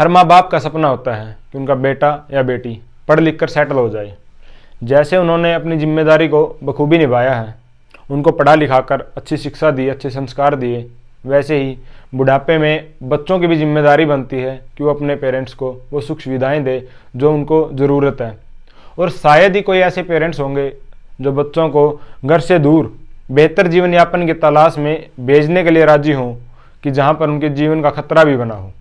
हर माँ बाप का सपना होता है कि उनका बेटा या बेटी पढ़ लिख कर सेटल हो जाए। जैसे उन्होंने अपनी जिम्मेदारी को बखूबी निभाया है, उनको पढ़ा लिखाकर अच्छी शिक्षा दी, अच्छे संस्कार दिए, वैसे ही बुढ़ापे में बच्चों की भी जिम्मेदारी बनती है कि वो अपने पेरेंट्स को वो सुख सुविधाएं दे जो उनको ज़रूरत है। और शायद ही कोई ऐसे पेरेंट्स होंगे जो बच्चों को घर से दूर बेहतर जीवन यापन की तलाश में भेजने के लिए राजी हों कि जहाँ पर उनके जीवन का खतरा भी बना हो।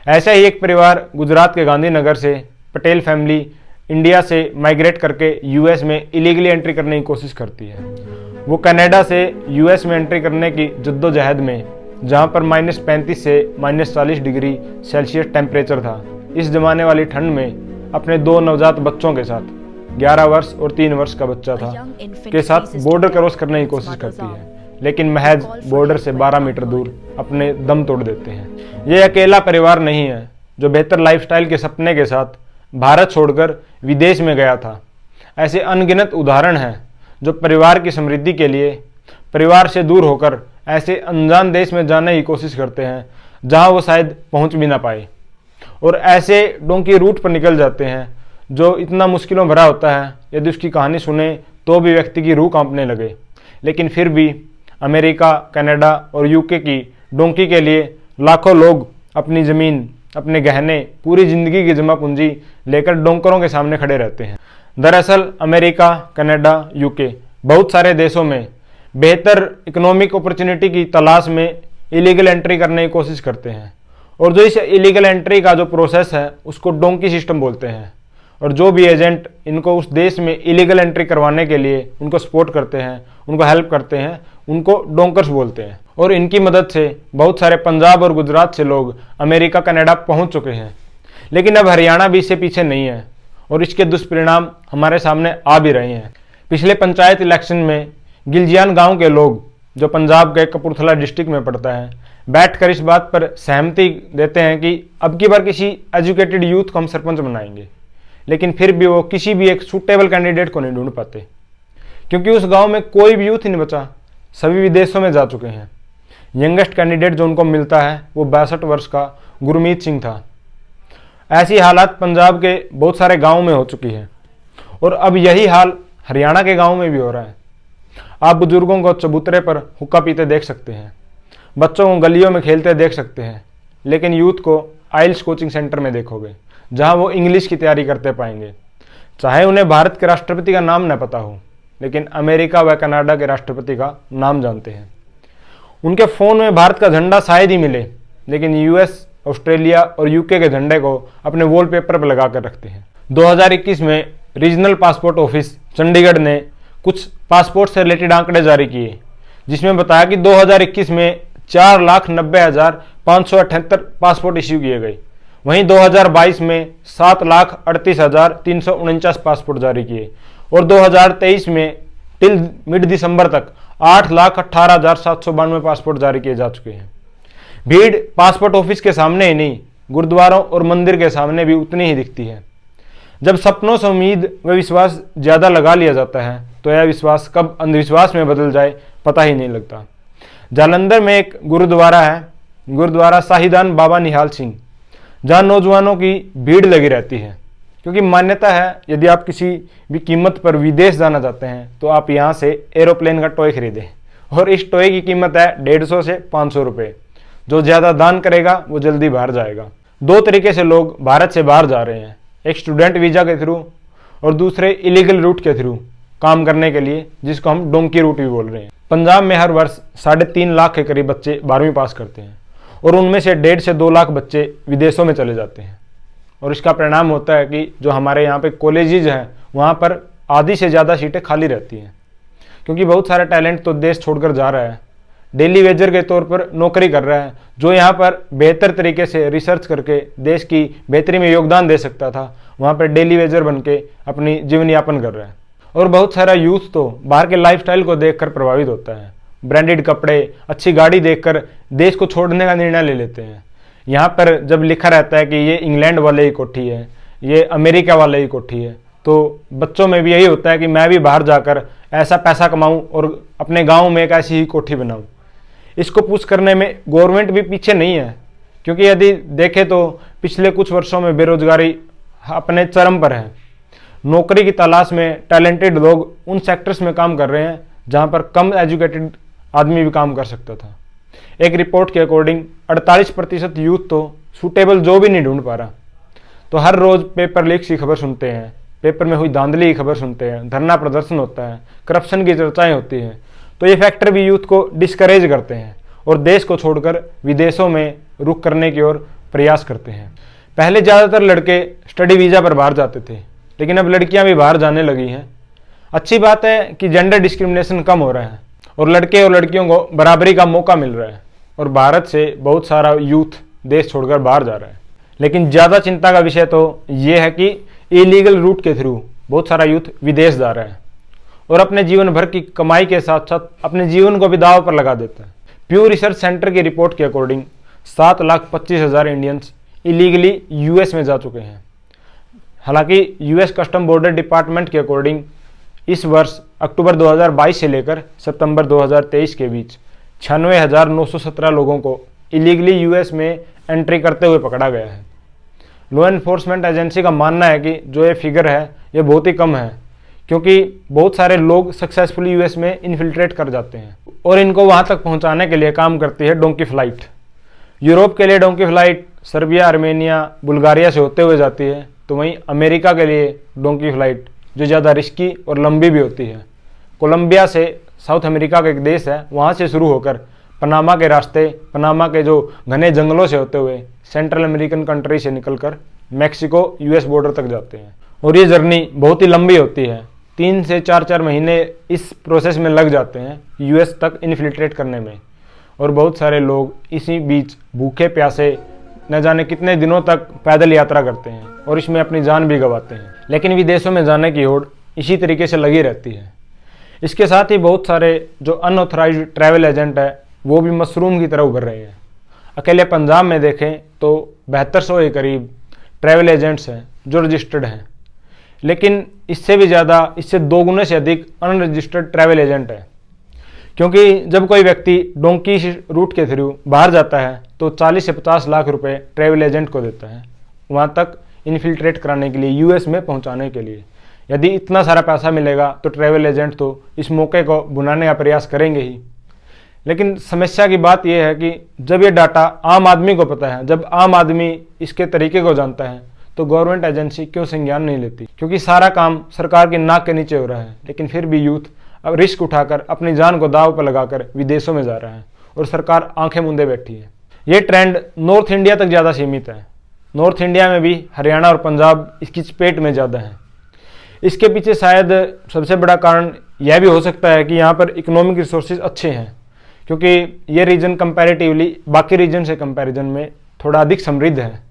ऐसा ही एक परिवार गुजरात के गांधीनगर से पटेल फैमिली इंडिया से माइग्रेट करके यूएस में इलीगली एंट्री करने की कोशिश करती है। वो कनाडा से यूएस में एंट्री करने की जद्दोजहद में, जहाँ पर -35 से -40 डिग्री सेल्सियस टेम्परेचर था, इस जमाने वाली ठंड में अपने 2 नवजात बच्चों के साथ, 11 वर्ष और 3 वर्ष का बच्चा था, के साथ बॉर्डर क्रॉस करने की कोशिश करती है, लेकिन महज बॉर्डर से 12 मीटर दूर अपने दम तोड़ देते हैं। ये अकेला परिवार नहीं है जो बेहतर लाइफस्टाइल के सपने के साथ भारत छोड़कर विदेश में गया था। ऐसे अनगिनत उदाहरण हैं जो परिवार की समृद्धि के लिए परिवार से दूर होकर ऐसे अनजान देश में जाने की कोशिश करते हैं जहां वो शायद पहुंच भी ना पाए, और ऐसे डोंकी रूट पर निकल जाते हैं जो इतना मुश्किलों भरा होता है, यदि उसकी कहानी सुने तो भी व्यक्ति की रूह कांपने लगे। लेकिन फिर भी अमेरिका, कनाडा और यूके की डोंकी के लिए लाखों लोग अपनी ज़मीन, अपने गहने, पूरी ज़िंदगी की जमा पूंजी लेकर डोंकरों के सामने खड़े रहते हैं। दरअसल अमेरिका, कनाडा, यूके बहुत सारे देशों में बेहतर इकोनॉमिक अपॉर्चुनिटी की तलाश में इलीगल एंट्री करने की कोशिश करते हैं, और जो इस इलीगल एंट्री का जो प्रोसेस है उसको डोंकी सिस्टम बोलते हैं। और जो भी एजेंट इनको उस देश में इलीगल एंट्री करवाने के लिए उनको सपोर्ट करते हैं, उनको हेल्प करते हैं, उनको डोंकर्स बोलते हैं। और इनकी मदद से बहुत सारे पंजाब और गुजरात से लोग अमेरिका, कनाडा पहुंच चुके हैं। लेकिन अब हरियाणा भी इससे पीछे नहीं है और इसके दुष्परिणाम हमारे सामने आ भी रहे हैं। पिछले पंचायत इलेक्शन में गिलजियान गांव के लोग, जो पंजाब के कपूरथला डिस्ट्रिक्ट में पड़ता है, बैठकर इस बात पर सहमति देते हैं कि अब की बार किसी एजुकेटेड यूथ को हम सरपंच बनाएंगे। लेकिन फिर भी वो किसी भी एक सूटेबल कैंडिडेट को नहीं ढूंढ पाते, क्योंकि उस गांव में कोई भी यूथ ही नहीं बचा, सभी विदेशों में जा चुके हैं। यंगेस्ट कैंडिडेट जो उनको मिलता है वो 62 वर्ष का गुरमीत सिंह था। ऐसी हालात पंजाब के बहुत सारे गाँव में हो चुकी है, और अब यही हाल हरियाणा के गाँव में भी हो रहा है। आप बुजुर्गों को चबूतरे पर हुक्का पीते देख सकते हैं, बच्चों को गलियों में खेलते देख सकते हैं, लेकिन यूथ को आइल्स कोचिंग सेंटर में देखोगे जहां वो इंग्लिश की तैयारी करते पाएंगे। चाहे उन्हें भारत के राष्ट्रपति का नाम न पता हो, लेकिन अमेरिका व कनाडा के राष्ट्रपति का नाम जानते हैं। उनके फ़ोन में भारत का झंडा शायद ही मिले, लेकिन यूएस, ऑस्ट्रेलिया और यूके के झंडे को अपने वॉलपेपर पर लगा कर रखते हैं। 2021 में रीजनल पासपोर्ट ऑफिस चंडीगढ़ ने कुछ पासपोर्ट से रिलेटेड आंकड़े जारी किए, जिसमें बताया कि 2021 में 4,90,578 पासपोर्ट इश्यू किए गए। वहीं 2022 में 7,38,349 पासपोर्ट जारी किए, और 2023 में टिल मिड दिसंबर तक 8,18,792 पासपोर्ट जारी किए जा चुके हैं। भीड़ पासपोर्ट ऑफिस के सामने ही नहीं, गुरुद्वारों और मंदिर के सामने भी उतनी ही दिखती है। जब सपनों से उम्मीद व विश्वास ज़्यादा लगा लिया जाता है तो यह विश्वास कब अंधविश्वास में बदल जाए पता ही नहीं लगता। जालंधर में एक गुरुद्वारा है, गुरुद्वारा शाहिदान बाबा निहाल सिंह, जहाँ नौजवानों की भीड़ लगी रहती है, क्योंकि मान्यता है यदि आप किसी भी कीमत पर विदेश जाना चाहते हैं तो आप यहाँ से एरोप्लेन का टॉय खरीदें, और इस टॉय की कीमत है 150 से 500 रुपये। जो ज़्यादा दान करेगा वो जल्दी बाहर जाएगा। 2 तरीके से लोग भारत से बाहर जा रहे हैं, एक स्टूडेंट वीज़ा के थ्रू और दूसरे इलीगल रूट के थ्रू काम करने के लिए, जिसको हम डोंकी रूट भी बोल रहे हैं। पंजाब में हर वर्ष 3.5 लाख के करीब बच्चे 12वीं पास करते हैं, और उनमें से 1.5 से 2 लाख बच्चे विदेशों में चले जाते हैं। और इसका परिणाम होता है कि जो हमारे यहाँ पे कॉलेजेज हैं वहाँ पर आधी से ज़्यादा सीटें खाली रहती हैं, क्योंकि बहुत सारा टैलेंट तो देश छोड़कर जा रहा है, डेली वेजर के तौर पर नौकरी कर रहा है, जो यहाँ पर बेहतर तरीके से रिसर्च करके देश की बेहतरी में योगदान दे सकता था, वहाँ पर डेली वेजर बन के अपनी जीवन यापन कर रहा है। और बहुत सारा यूथ तो बाहर के लाइफस्टाइल को देखकर प्रभावित होता है, ब्रांडेड कपड़े, अच्छी गाड़ी देखकर देश को छोड़ने का निर्णय ले लेते हैं। यहाँ पर जब लिखा रहता है कि ये इंग्लैंड वाले की कोठी है, ये अमेरिका वाले की कोठी है, तो बच्चों में भी यही होता है कि मैं भी बाहर जाकर ऐसा पैसा कमाऊं और अपने गांव में एक ऐसी ही कोठी बनाऊं। इसको पुश करने में गवर्नमेंट भी पीछे नहीं है, क्योंकि यदि देखें तो पिछले कुछ वर्षों में बेरोजगारी अपने चरम पर है। नौकरी की तलाश में टैलेंटेड लोग उन सेक्टर्स में काम कर रहे हैं जहां पर कम एजुकेटेड आदमी भी काम कर सकता था। एक रिपोर्ट के अकॉर्डिंग 48% यूथ तो सूटेबल जॉब ही नहीं ढूंढ पा रहा। तो हर रोज पेपर लीक्स की खबर सुनते हैं, पेपर में हुई धांधली की खबर सुनते हैं, धरना प्रदर्शन होता है, करप्शन की चर्चाएं होती हैं। तो ये फैक्टर भी यूथ को डिस्करेज करते हैं और देश को छोड़कर विदेशों में रुख करने की ओर प्रयास करते हैं। पहले ज़्यादातर लड़के स्टडी वीज़ा पर बाहर जाते थे, लेकिन अब लड़कियां भी बाहर जाने लगी हैं। अच्छी बात है कि जेंडर डिस्क्रिमिनेशन कम हो रहा है और लड़के और लड़कियों को बराबरी का मौका मिल रहा है और भारत से बहुत सारा यूथ देश छोड़कर बाहर जा रहा है। लेकिन ज़्यादा चिंता का विषय तो ये है कि इलीगल रूट के थ्रू बहुत सारा यूथ विदेश जा रहा है और अपने जीवन भर की कमाई के साथ साथ अपने जीवन को भी दांव पर लगा देता है। प्यू रिसर्च सेंटर की रिपोर्ट के अकॉर्डिंग 7,25,000 इंडियंस इलीगली यूएस में जा चुके हैं। हालांकि यूएस कस्टम बॉर्डर डिपार्टमेंट के अकॉर्डिंग इस वर्ष अक्टूबर 2022 से लेकर सितंबर 2023 के बीच 96,917 लोगों को इलीगली यूएस में एंट्री करते हुए पकड़ा गया है। लॉ एनफोर्समेंट एजेंसी का मानना है कि जो ये फिगर है ये बहुत ही कम है, क्योंकि बहुत सारे लोग सक्सेसफुली यूएस में इन्फिल्ट्रेट कर जाते हैं और इनको वहाँ तक पहुँचाने के लिए काम करती है डोंकी फ्लाइट। यूरोप के लिए donkey flight Serbia, Armenia, Bulgaria से होते हुए जाती है, तो वहीं अमेरिका के लिए डोंकी फ्लाइट जो ज़्यादा रिस्की और लंबी भी होती है, कोलंबिया से, साउथ अमेरिका का एक देश है, वहाँ से शुरू होकर पनामा के रास्ते, पनामा के जो घने जंगलों से होते हुए सेंट्रल अमेरिकन कंट्री से निकलकर मैक्सिको यूएस बॉर्डर तक जाते हैं। और ये जर्नी बहुत ही लंबी होती है, 3 से 4 महीने इस प्रोसेस में लग जाते हैं यूएस तक इन्फिल्ट्रेट करने में। और बहुत सारे लोग इसी बीच भूखे प्यासे न जाने कितने दिनों तक पैदल यात्रा करते हैं और इसमें अपनी जान भी गंवाते हैं। लेकिन विदेशों में जाने की होड़ इसी तरीके से लगी रहती है। इसके साथ ही बहुत सारे जो अनऑथराइज्ड ट्रैवल एजेंट है वो भी मशरूम की तरह उभर रहे हैं। अकेले पंजाब में देखें तो 7200 के करीब ट्रैवल एजेंट्स हैं जो रजिस्टर्ड हैं, लेकिन इससे भी ज़्यादा, इससे 2 गुने से अधिक अनरजिस्टर्ड ट्रैवल एजेंट है। क्योंकि जब कोई व्यक्ति डोंकी रूट के थ्रू बाहर जाता है तो 40 से 50 लाख रुपए ट्रैवल एजेंट को देता है वहाँ तक इन्फिल्ट्रेट कराने के लिए, यूएस में पहुँचाने के लिए। यदि इतना सारा पैसा मिलेगा तो ट्रैवल एजेंट तो इस मौके को भुनाने का प्रयास करेंगे ही। लेकिन समस्या की बात यह है कि जब ये डाटा आम आदमी को पता है, जब आम आदमी इसके तरीके को जानता है, तो गवर्नमेंट एजेंसी क्यों संज्ञान नहीं लेती? क्योंकि सारा काम सरकार की नाक के नीचे हो रहा है, लेकिन फिर भी यूथ अब रिस्क उठाकर अपनी जान को दांव पर लगाकर विदेशों में जा रहा है और सरकार आंखें मूंदे बैठी है। ये ट्रेंड नॉर्थ इंडिया तक ज़्यादा सीमित है। नॉर्थ इंडिया में भी हरियाणा और पंजाब इसकी चपेट में ज़्यादा है। इसके पीछे शायद सबसे बड़ा कारण यह भी हो सकता है कि यहाँ पर इकोनॉमिक रिसोर्सेज अच्छे हैं, क्योंकि ये रीजन कंपैरेटिवली बाकी रीजन से कंपैरिजन में थोड़ा अधिक समृद्ध है।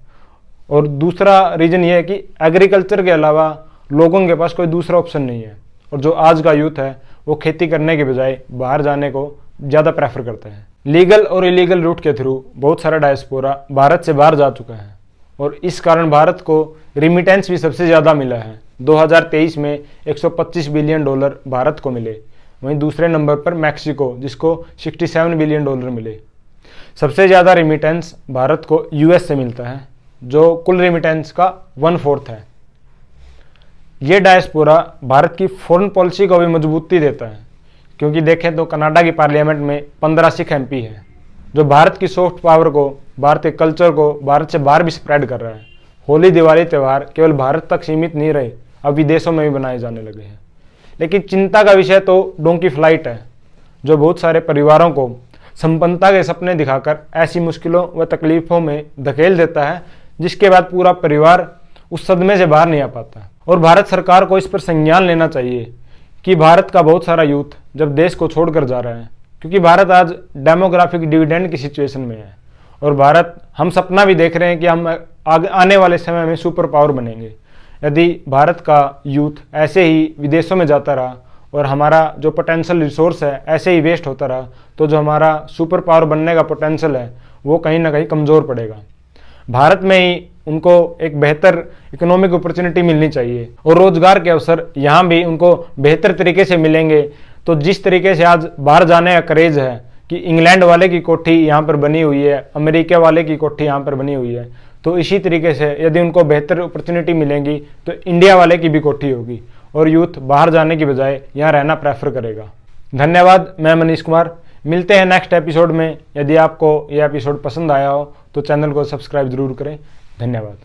और दूसरा रीजन ये है कि एग्रीकल्चर के अलावा लोगों के पास कोई दूसरा ऑप्शन नहीं है और जो आज का यूथ है वो खेती करने के बजाय बाहर जाने को ज़्यादा प्रेफर करते हैं। लीगल और इलीगल रूट के थ्रू बहुत सारा डायस्पोरा भारत से बाहर जा चुका है और इस कारण भारत को रिमिटेंस भी सबसे ज़्यादा मिला है। 2023 में $125 बिलियन भारत को मिले। वहीं दूसरे नंबर पर मैक्सिको, जिसको $67 बिलियन मिले। सबसे ज़्यादा रिमिटेंस भारत को यूएस से मिलता है, जो कुल रिमिटेंस का 1/4 है। ये डायस्पोरा भारत की फॉरेन पॉलिसी को भी मजबूती देता है, क्योंकि देखें तो कनाडा की पार्लियामेंट में 15 सिख एमपी हैं, जो भारत की सॉफ्ट पावर को, भारत के कल्चर को भारत से बाहर भी स्प्रेड कर रहा है। होली दिवाली त्यौहार केवल भारत तक सीमित नहीं रहे, अब विदेशों में भी बनाए जाने लगे हैं। लेकिन चिंता का विषय तो डोंकी फ्लाइट है, जो बहुत सारे परिवारों को संपन्नता के सपने दिखाकर ऐसी मुश्किलों व तकलीफों में धकेल देता है जिसके बाद पूरा परिवार उस सदमे से बाहर नहीं आ पाता। और भारत सरकार को इस पर संज्ञान लेना चाहिए कि भारत का बहुत सारा यूथ जब देश को छोड़कर जा रहा है, क्योंकि भारत आज डेमोग्राफिक डिविडेंड की सिचुएशन में है और भारत, हम सपना भी देख रहे हैं कि हम आने वाले समय में सुपर पावर बनेंगे। यदि भारत का यूथ ऐसे ही विदेशों में जाता रहा और हमारा जो पोटेंशियल रिसोर्स है ऐसे ही वेस्ट होता रहा, तो जो हमारा सुपर पावर बनने का पोटेंशियल है वो कहीं ना कहीं कमज़ोर पड़ेगा। भारत में ही उनको एक बेहतर इकोनॉमिक अपॉर्चुनिटी मिलनी चाहिए और रोजगार के अवसर यहाँ भी उनको बेहतर तरीके से मिलेंगे। तो जिस तरीके से आज बाहर जाने का क्रेज है कि इंग्लैंड वाले की कोठी यहाँ पर बनी हुई है, अमेरिका वाले की कोठी यहाँ पर बनी हुई है, तो इसी तरीके से यदि उनको बेहतर अपॉर्चुनिटी मिलेंगी तो इंडिया वाले की भी कोठी होगी और यूथ बाहर जाने की बजाय यहाँ रहना प्रेफर करेगा। धन्यवाद। मैं मनीष कुमार। मिलते हैं नेक्स्ट एपिसोड में। यदि आपको यह एपिसोड पसंद आया हो तो चैनल को सब्सक्राइब जरूर करें। धन्यवाद।